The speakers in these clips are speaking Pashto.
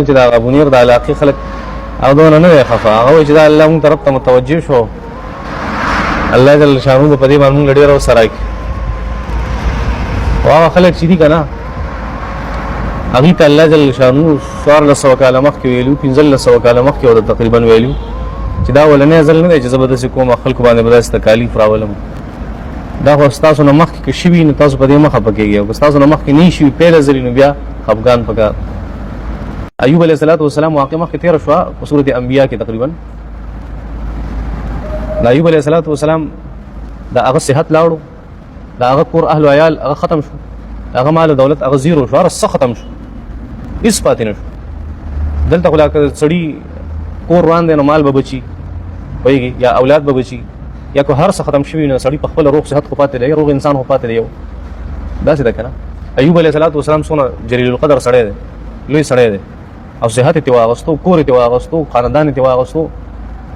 چې دا ابونیر د علاقې خلک هغه دونه نه دی خفه، هغه وایي چې دا الله مونږ طرف ته متوجه شو، الله جل شانو په دې باندې مونږ ډېر ورسره کړي. هغه خلک چې دي که نه هغوی ته الله جل شانو 1400 کاله مخکې ویلي، 1500 کاله مخکې ورته تقریبا ویلي چې دا اولنی ځل نه دی چې زه به داسې کوم خلکو باندې به داسې تکالیف راولم. دا خو ستاسو نه مخکې که شوي نو تاسو په دې مه خفه کېږئ، او که ستاسو نه مخکې نه شوي پیله ځلې نو بیا خفګان پکار. ایوب علیه السلام واقع مخکې تېره شوه په سورت انبیا کې تقریبا. د ایوب علیه السلام د هغه صحت لاړو، د هغه کور اهل و عیال هغه ختم شو، د هغه مال دولت هغه زیرو شو، هر څه ختم شو، هېڅ پاتې نه شو. دلته خو که سړي کور روان دی نو مال به بچي پوهېږي، یا اولاد به بچي، یا که هر څه ختم شوي نو سړي په خپله روغ صحت خو پاتې دی، روغ انسان خو پاتې دی. یو داسې ده که نه. ایوب علیه السلام څونه جلیل القدر سړی دی، لوی سړی دی، او صحت یې ترې واغېستو، کور یې ترې واغېستو، خاندان یې ترې واغېستو،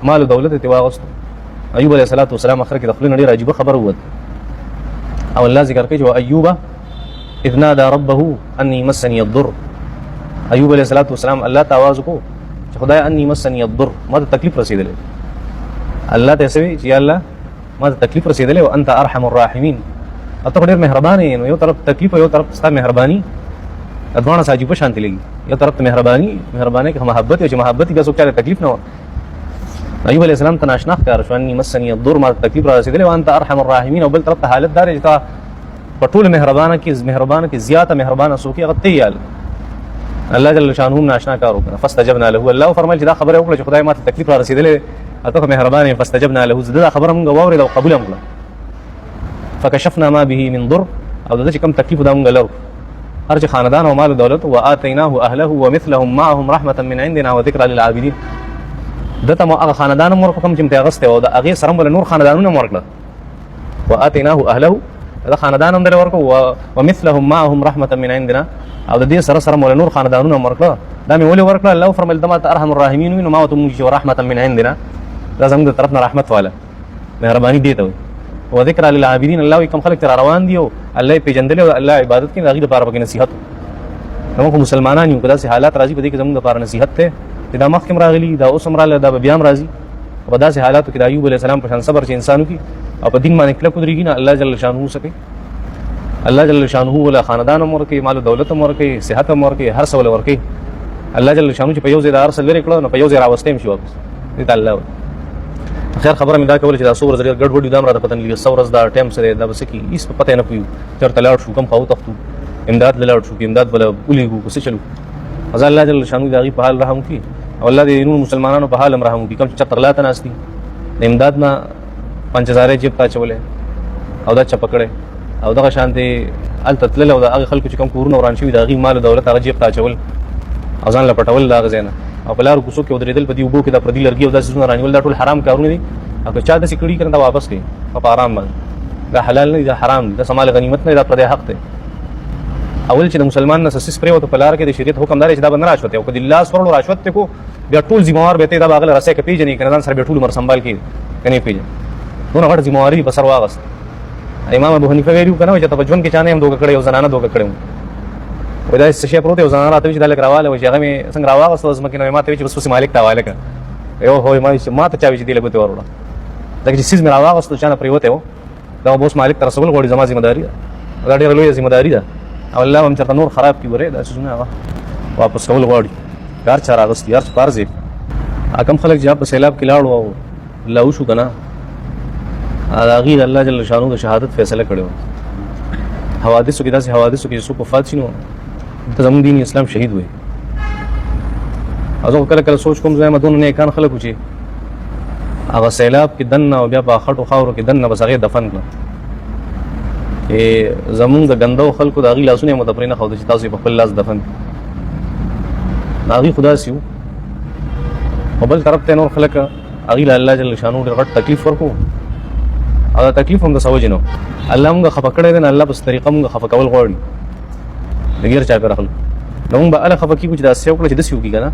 مال دولت یې ترې واغېستو. ایوب علیه السلام اخر کې د خولې نه ډېره عجیبه خبره ووت، او الله ذکر کوي چې وایوب اذ نادى ربه انی مسنی الضر. ایوب علیه السلام الله ته آواز وکړو چې خدای انی مسنی الضر، ما ته تکلیف رسېدلی. الله ته یې څه وي چې یا الله ما ته تکلیف رسېدلی او انت ارحم الراحمین، او ته خو ډېر مهربان یې. نو یو طرف تکلیف او یو طرف ستا مهرباني، دواړه سه عجیبه شانتې لګي. یو طرف ته مهرباني کې محبت وي چې محبت بیا څوک چاته تکلیف نه وه. ایوب علیه السلام ته ناشنا ښکاره شو انی مسنی الضر، ما ته تکلیف را رسېدلی او انت ارحم الراحمین. او بل طرف ته حالت دا دی چې تا په ټولو مهربانه کې زیاته مهربانه څوک یې هغه ته یې الله جل شانه ناشنا کار وکړه. فاستجبنا له، الله فرمایل چې دا خبره وکړه چې خدای ما ته تکلیف را رسېدلی ته خو مهربان یې. فاستجبنا له، دا خبره مونږ واورېده او قبول یې کړه. فکشفنا ما به من ضر، او د چې کوم تکلیف دا مونږ لرو هر چې خاندان او مال دولت. وآتیناه اهله ومثلهم معهم رحمة من عندنا وذکرى للعابدین. دته مو هغه خاندان هم ورکړه کوم چې مې اغوستی او د هغې سره هم نور خاندانونه هم ورکړه. وآتیناه اهله، دا خاندان هم درې ورکړه. ومثلهم معهم رحمة من عندنا، او د دې سره سره مو نور خاندانونه هم ورکړه. دا مې ولې ورکړه؟ الله فرمایل ته ما ته ارحم الراحمین وي، نو ما ورته ومونږ چې رحمة من عندنا، دا زموږ د طرف نه رحمت والا مهرباني دې ته وایي. وذکرى للعابدین، الله وایي کوم خلک چې را روان دي او الله یې پېژندلی او الله عبادت کوي د هغوی دپاره پکې نصیحت. موږ خو مسلمانان یو، که داسې حالات راځي په دې کې زموږ دپاره نصیحت دی چې دا مخکې هم راغلي، دا اوس هم راغلی، دا به بیا هم راځي. په داسې حالاتو کې د ایوب علیه السلام په شان صبر چې انسان وکړي او په دین باندې کلک ودرېږي نه، الله جل شانه څه کوي؟ الله جل شانه ولا خاندان هم ورکوي، مال دولت هم ورکوي، صحت هم ورکوي، هر څه وله ورکوي. الله جل شانه چې په یو ځای د هر څه لرې کړه نو په یو ځای راوستی هم شي واپس. دې ته الله وایي. خیر خبره مې دا کوله چې دا څو ورځې ډېر ګډوډ وي، دا هم راته پته نه لګي څه ورځ دا ټایم څه دی، دا به څه کي هېڅ په پته یې نه پوهېږو. چېرته لاړ شو، کوم خوا وتښتو، امداد له لاړ شو که امداد به له ولېږو که څه چلو. ځکه الله جل شانه د هغوی په حال رحم وکړي او الله د نورو مسلمانانو په حال هم رحم وکړي. کوم چې چېرته غلا ته ناست دي، د امداد نه 5000 جیب ته اچولی او دا چپه کړی، او دغه شانتې هلته تلل او د هغې خلکو چې کوم کورونه وران شوي د هغوی مال دولت هغه جیب ته اچول او ځان له پټول د هغه ځای نه، او په لارو کوڅو کې ودرېدل، په دې اوبو کې دا پردي لرګي او داسې څیزونه رانیول، دا ټول حرام کارونه دي. او که چا داسې کړي که نه دا واپس کړي په حرام باندې. دا حلال نه دي، دا حرام دي، دا مال غنیمت نه دي، دا پردی حق دی. اول چې د مسلمان نه سسیس پرېوته په لاره کې د شریعت حکم دا دی چې دا به نه راشوت او که د لاس ورړو راشوت دی کو بیا ټول ذمهوار به ته دا به هغه له رسۍ که پېژني که نه ځان سره بیا ټول عمر سنبال کړي که نه یې پېژني. دونه غټ ذمهواري په سر واغست. امام ابو حنیفه ویلي وو که نه چې ته په ژوند کې چا نه یم دوکه کړی، یو زنانه دوکه کړی وم. وایي دا څه شی پروت دی، یو زنانه راته وایي چې دا لږ راواله وایي چې هغه مې څنګه راواغسته ځمکې نه، ما ته وایي چې بس اوس مالک ته حواله کړه. یو هو ما ته چا وایي چې دې له ګوتې وروړه، ځکه چې څیز مې راواغسته چا نه پرېوتی و، دا به اوس مالک ته رسول غواړي، زما ذمهداري ده، دا ډېره لویه ذمهداري ده. او الله هم چېرته نور خراب کړي ورې دا څیزونه هغه واپس کول غواړي. هر چا راغستي، هر څه په هر ځای کوم خلک چې په سیلاب کې لاړو او الله وشو که نه، د هغوی د الله جل شانو د شهادت فیصله کړې وه. حوادثو کې داسې حوادثو کې چې څوک وفات شي نو ته زموږ دین اسلام شهید وایي. او زه کله کله سوچ کوم زما دونه نیکان خلک وو چې هغه سیلاب کې دننه او بیا په خټو خاورو کې دننه بس هغې دفن کړه. زمونږ د ګندو خلکو د هغوی لاسونه یې مو ته پرې نه ښوده چې تاسو یې په خپل لاس دفن کړئ. هغوی خو داسې وو. او بل طرف ته نور خلک هغوی له الله جل شانو ډېر غټ تکلیف ورکړو او دا تکلیف هم د څه وجې نه الله مونږ خفه کړی دی، نه الله په څه طریقه مونږ خفه کول غواړي د غیر چاپېره خلکو. نو مونږ به هله خفه کېږو چې داسې وکړه چې داسې وکړي که نه،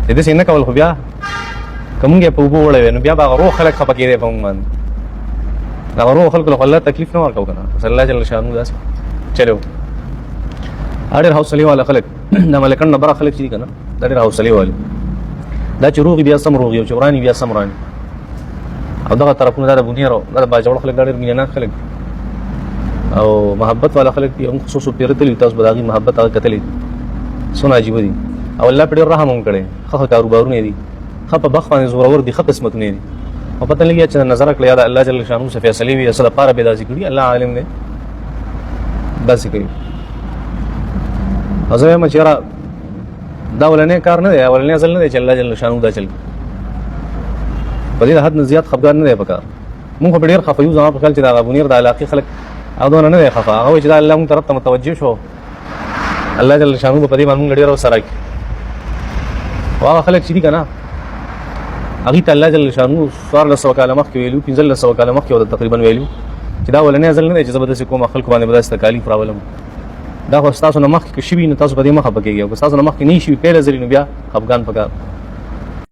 چې داسې نه کول، خو بیا که مونږ یې په اوبو وړی وی نو بیا به هغه روغ خلک خفه کېدی په مونږ باندې. هغه روغ خلکو له خو الله تکلیف نه ورکوو که نه، بس الله جل شانو داسې چلو. اړ حوصله والا خلک د ملکن نه بره خلک چې کنه دا ډېر حوصله والي دا چې روغ بیا سم روغ یو چې ورانی بیا سم ورانی او دغه طرفونه دا د بنیارو دا باجوړ خلک ډېر مینه خلک او محبت والا خلک دي هم خصوصو پیرتلی تاسو بداغي محبت هغه کتلې سونه عجیب دي او الله په ډېر رحم هم کړي خو کاروبارونه دي خپ بخ باندې زورور دي خپ قسمتونه دي او پته لګي چې نظر کړی دا الله جل شانو څخه فیصله وي اصل لپاره به داسې کړی الله عالم دی داسې کوي ازه ما چیرې دا ولنه کار نه دی ولنه ځل نه دی چې الله جل شانو دا چل په دې حد نه زیات خفګان نه دی پکار مونږ په ډېر خفیو ځما په خپل چې دا غبونیر د علاقې خلک اودونه نه دی خفا هغه چې دا الله مون طرف ته متوجه شو الله جل شانو په دې باندې ډېر سره کوي واغه خلک چې دي کنه هغه ته الله جل شانو سوار له سو کاله مخ کې ویلو 15 سو کاله مخ کې تقریبا ویلو چې دا ولنه ځل نه دی چې زبردست کوم خلک باندې بداسه تکالیف راولم دا خو تاسو نه مخ کې شي نه تاسو په دې مخه پکېږي او تاسو نه مخ کې نه شي پیله ځلی نو بیا افغان پکار